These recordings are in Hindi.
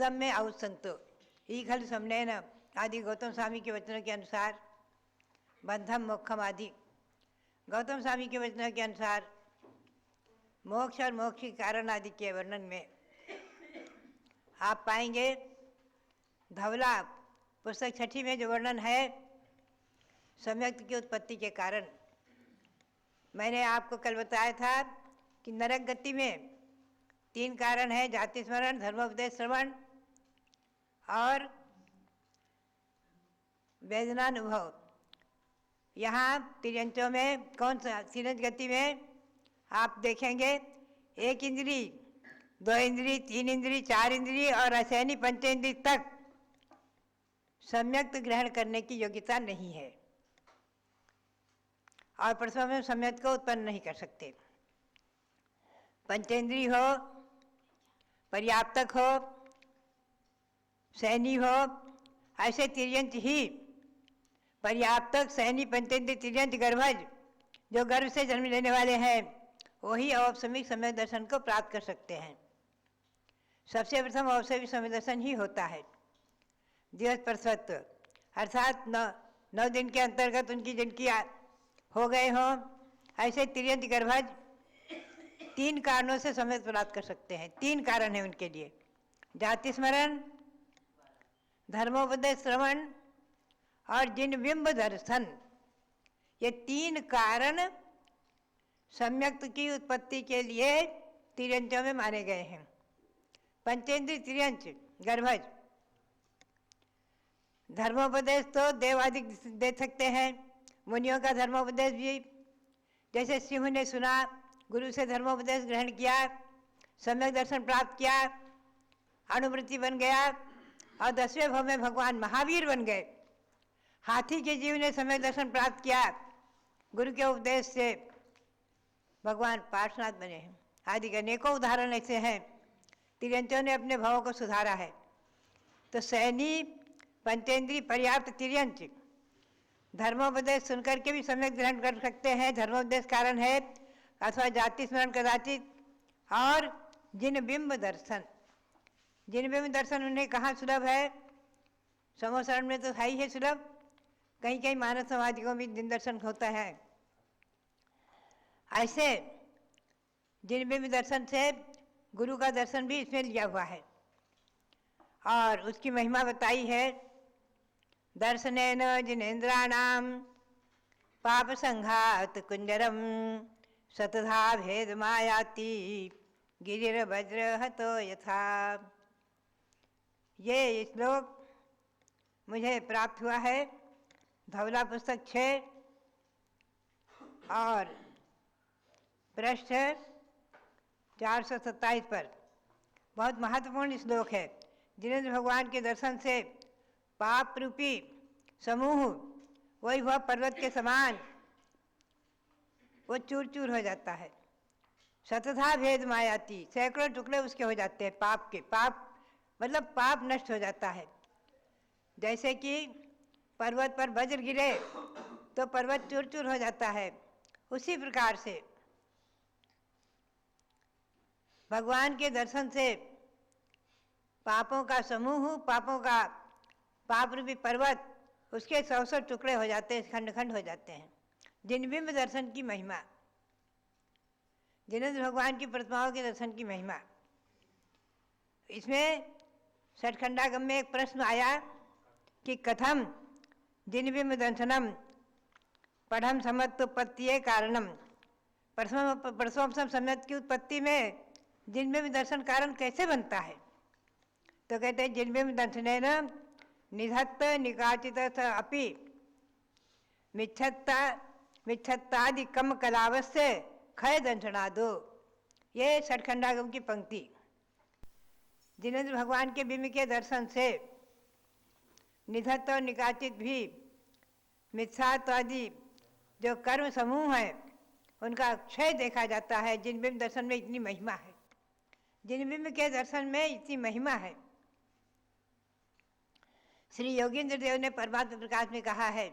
अगम्य औसंतो ही खल समनयन आदि गौतम स्वामी के वचनों के अनुसार बंधम मोक्षम आदि गौतम स्वामी के वचनों के अनुसार मोक्ष और मोक्ष के कारण आदि के वर्णन में आप पाएंगे धवला पुस्तक 6 में जो वर्णन है सम्यक्त की उत्पत्ति के कारण। मैंने आपको कल बताया था कि नरक गति में 3 कारण है, जाति स्मरण, धर्मोपदेश श्रवण और वेदनानुभव। यहाँ तिर्यंचों में कौन सा तिर्यंच गति में आप देखेंगे 1 इंद्री, 2 इंद्री, 3 इंद्री, 4 इंद्री और असैनी पंचेंद्री तक सम्यक्त ग्रहण करने की योग्यता नहीं है और प्रथम में सम्यक्त को उत्पन्न नहीं कर सकते। पंचेंद्री हो, पर्याप्तक हो, सैनी हो, ऐसे तिर्यंच ही पर्याप्तक, सैनी, पंचेंद्री, तिर्यंच, गर्भज जो गर्भ से जन्म लेने वाले हैं वही औपसमिक सम्यक दर्शन को प्राप्त कर सकते हैं। सबसे प्रथम औपसमिक सम्यक दर्शन ही होता है दिवस प्रसवत्व, अर्थात 9 दिन के अंतर्गत उनकी जिनकी हो गए हों ऐसे तिर्यंच गर्भज 3 कारणों से सम्यक प्राप्त कर सकते हैं। 3 कारण हैं उनके लिए, जाति स्मरण, धर्मोपदेश श्रवण और जिन बिंब दर्शन। ये 3 कारण सम्यक्त की उत्पत्ति के लिए तिर्यंचों में माने गए हैं। पंचेंद्रीय तिर्यंच गर्भज, धर्मोपदेश तो देव आदि दे सकते हैं, मुनियों का धर्मोपदेश भी, जैसे सिंह ने सुना, गुरु से धर्मोपदेश ग्रहण किया, सम्यक दर्शन प्राप्त किया, अणुवृत्ति बन गया और 10वें भाव में भगवान महावीर बन गए। हाथी के जीव ने सम्यक दर्शन प्राप्त किया, गुरु के उपदेश से भगवान पार्श्वनाथ बने हैं। आदि के अनेकों उदाहरण ऐसे हैं। तिर्यंचों ने अपने भावों को सुधारा है। तो सैनी पंचेंद्रीय पर्याप्त तिर्यंच धर्मोपदेश सुनकर के भी सम्यक ग्रहण कर सकते हैं, धर्मोपदेश कारण है, अथवा जाति स्मरण कदाचित, और जिन बिंब दर्शन। जिन बिंब दर्शन उन्हें कहाँ सुलभ है? समोसरण में तो है ही है सुलभ, कहीं कहीं मानव समाज को भी दिन दर्शन होता है। ऐसे जिन बिंब दर्शन से गुरु का दर्शन भी इसमें लिया हुआ है और उसकी महिमा बताई है। दर्शनेन जिनेन्द्राणाम पाप संघात कुंजरम सतधा भेद मायाति गिरिर वज्र हतो यथा। ये श्लोक मुझे प्राप्त हुआ है धवला पुस्तक 6 और पृष्ठ 427 पर। बहुत महत्वपूर्ण श्लोक है। जिनेंद्र भगवान के दर्शन से पाप रूपी समूह वही वह पर्वत के समान वो चूर चूर हो जाता है। शतधा भेद मायाती, सैकड़ों टुकड़े उसके हो जाते हैं पाप के। पाप मतलब पाप नष्ट हो जाता है। जैसे कि पर्वत पर वज्र गिरे तो पर्वत चूर चूर हो जाता है, उसी प्रकार से भगवान के दर्शन से पापों का समूह, पापों का पाप रूपी पर्वत उसके 100 टुकड़े हो जाते हैं, खंड खंड हो जाते हैं। जिनबिंब दर्शन की महिमा, जिनेंद्र भगवान की प्रतिमाओं के दर्शन की महिमा। इसमें षटखंडागम में एक प्रश्न आया कि कथम जिनबिंब दर्शनम पढ़म समत्वोत्पत्ति कारणम। प्रथम सम्यक की उत्पत्ति में जिनबिंब दर्शन कारण कैसे बनता है? तो कहते हैं जिनबिंब दर्शनेन निधत्त निकाचित अपि मिच्छत्तादि कम कलावस्य क्षय दंशनादो। ये षटखंडागम की पंक्ति। जिनेंद्र भगवान के बिंब के दर्शन से निधत्त और निकाचित भी मिथ्यात्व आदि जो कर्म समूह है उनका क्षय देखा जाता है। जिनबिंब दर्शन में इतनी महिमा है, जिनबिंब के दर्शन में इतनी महिमा है। श्री योगींद्र देव ने परमात्मा प्रकाश में कहा है,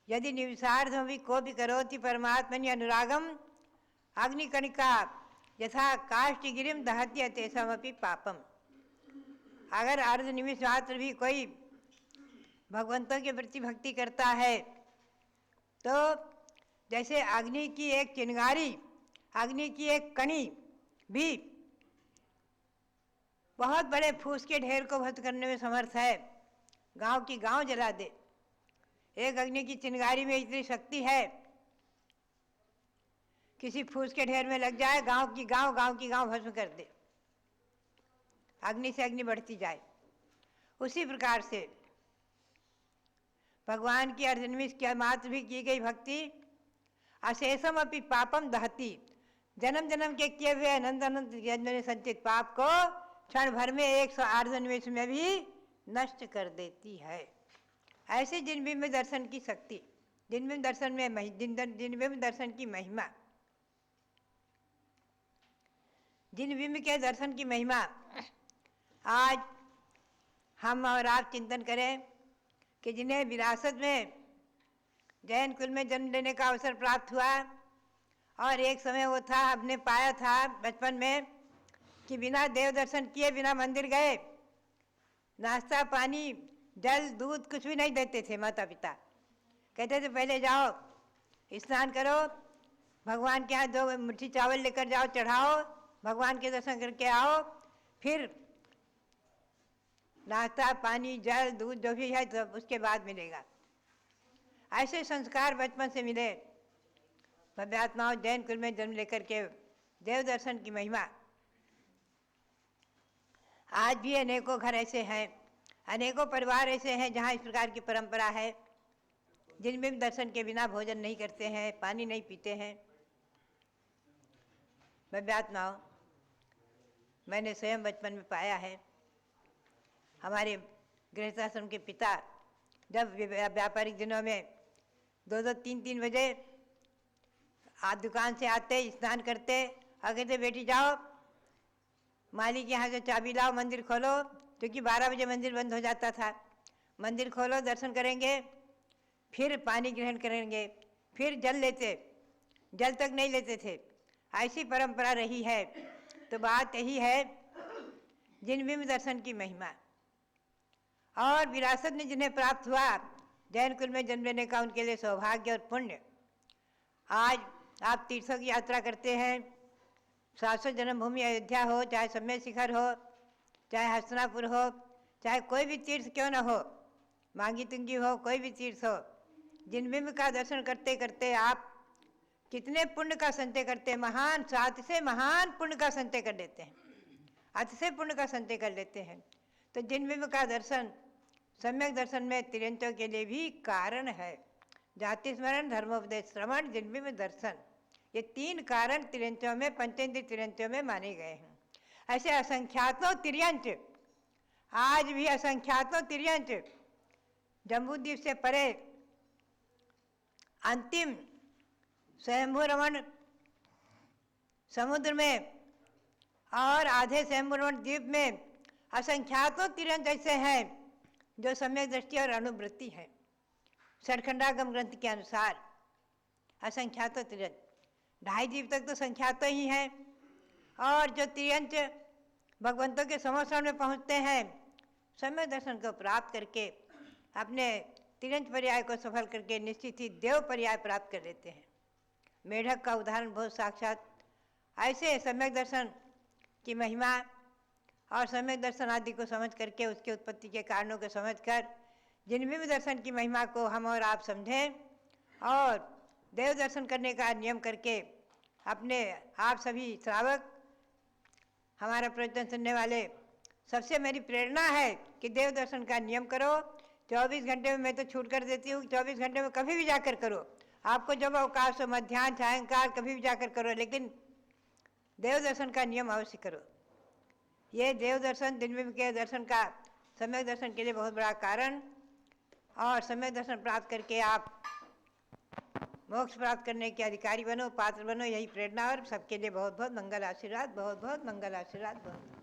यदि निविसार्धमपि कोऽपि करोति परमात्मनि अनुरागम अग्निकणिका यथा काष्ठगिरिं दहति तेषामपि पापम। अगर अर्ध निमिष मात्र भी कोई भगवंतों के प्रति भक्ति करता है तो जैसे अग्नि की एक चिंगारी, अग्नि की एक कणी भी बहुत बड़े फूस के ढेर को भस्म करने में समर्थ है, गांव की गांव जला दे। एक अग्नि की चिंगारी में इतनी शक्ति है, किसी फूस के ढेर में लग जाए, गांव की गांव भस्म कर दे, अग्नि से अग्नि बढ़ती जाए। उसी प्रकार से भगवान की अर्धनिमिष के मात्र भी की गई भक्ति अशेषम अपि पापम दहती, जन्म जन्म के किए हुए अनंत अनंत जन्म में संचित पाप को क्षण भर में 108 निमिष में भी नष्ट कर देती है। ऐसे जिनबिंब दर्शन की शक्ति, जिनबिंब दर्शन में जिनबिंब दर्शन की महिमा, जिनबिंब के दर्शन की महिमा आज हम और आप चिंतन करें कि जिन्हें विरासत में जैन कुल में जन्म लेने का अवसर प्राप्त हुआ और एक समय वो था, हमने पाया था बचपन में कि बिना देव दर्शन किए, बिना मंदिर गए नाश्ता पानी जल दूध कुछ भी नहीं देते थे माता पिता। कहते थे पहले जाओ स्नान करो, भगवान के यहाँ 2 मुट्ठी चावल लेकर जाओ, चढ़ाओ, भगवान के दर्शन करके आओ, फिर नाश्ता पानी जल दूध जो भी है तो उसके बाद मिलेगा। ऐसे संस्कार बचपन से मिले भव्यात्माओं जैन कुल में जन्म लेकर के देव दर्शन की महिमा। आज भी अनेकों घर ऐसे हैं, अनेकों परिवार ऐसे हैं जहाँ इस प्रकार की परंपरा है, जिनमें दर्शन के बिना भोजन नहीं करते हैं, पानी नहीं पीते हैं। भव्यात्माओं, मैंने स्वयं बचपन में पाया है। हमारे गृहस्थाश्रम के पिता जब व्यापारिक दिनों में 2-2, 3-3 बजे दुकान से आते, स्नान करते और कहते बेटी जाओ माली के यहाँ से चाबी लाओ, मंदिर खोलो, क्योंकि 12 बजे मंदिर बंद हो जाता था। मंदिर खोलो, दर्शन करेंगे, फिर पानी ग्रहण करेंगे, फिर जल लेते, जल तक नहीं लेते थे। ऐसी परंपरा रही है। तो बात यही है जिनबिंब दर्शन की महिमा और विरासत में जिन्हें प्राप्त हुआ जैन कुल में जन्म लेने का, उनके लिए सौभाग्य और पुण्य। आज आप तीर्थों की यात्रा करते हैं, शाश्वत जन्मभूमि अयोध्या हो, चाहे सम्य शिखर हो, चाहे हस्तिनापुर हो, चाहे कोई भी तीर्थ क्यों न हो, मांगी तुंगी हो, कोई भी तीर्थ हो, जिनबिंब का दर्शन करते करते आप कितने पुण्य का संचय करते हैं। महान साथ से महान पुण्य का संचय कर लेते हैं, अतिशय पुण्य का संचय कर लेते हैं। तो जिनबिंब का दर्शन सम्यक दर्शन में तिरंचों के लिए भी कारण है। जाति स्मरण, धर्मोपदेश श्रवण, जिनबिंब दर्शन, ये 3 कारण तिरंचों में, पंचेंद्रिय तिरंचों में माने गए हैं। ऐसे असंख्यातों तिर्यंच, आज भी असंख्यातों तिर्यंच जम्बूद्वीप से परे अंतिम स्वयंभू रमण समुद्र में और आधे स्वयंभू रमण द्वीप में असंख्यातों तिरंच ऐसे हैं जो सम्यक दृष्टि और अनुवृत्ति है। षटखंडागम ग्रंथ के अनुसार असंख्यातों तिरंच, 2.5 द्वीप तक तो संख्यातों ही हैं। और जो तिरंच भगवंतों के समोषण में पहुँचते हैं, सम्यक दर्शन को प्राप्त करके अपने तिरंच पर्याय को सफल करके निश्चित ही देव पर्याय प्राप्त कर लेते हैं। मेढक का उदाहरण बहुत साक्षात ऐसे सम्यक दर्शन की महिमा और सम्यक दर्शन आदि को समझ करके, उसके उत्पत्ति के कारणों को समझकर जिनबिंब दर्शन की महिमा को हम और आप समझें और देव दर्शन करने का नियम करके अपने आप सभी श्रावक, हमारा प्रवचन सुनने वाले, सबसे मेरी प्रेरणा है कि देव दर्शन का नियम करो। 24 घंटे में मैं तो छूट कर देती हूँ, 24 घंटे में कभी भी जाकर करो, आपको जब अवकाश हो, मध्याह्न सायंकाल कभी भी जाकर करो, लेकिन देव दर्शन का नियम अवश्य करो। ये देव दर्शन जिनबिंब के दर्शन का सम्यक दर्शन के लिए बहुत बड़ा कारण, और सम्यक दर्शन प्राप्त करके आप मोक्ष प्राप्त करने के अधिकारी बनो, पात्र बनो, यही प्रेरणा। और सबके लिए बहुत बहुत मंगल आशीर्वाद, बहुत बहुत मंगल आशीर्वाद, बहुत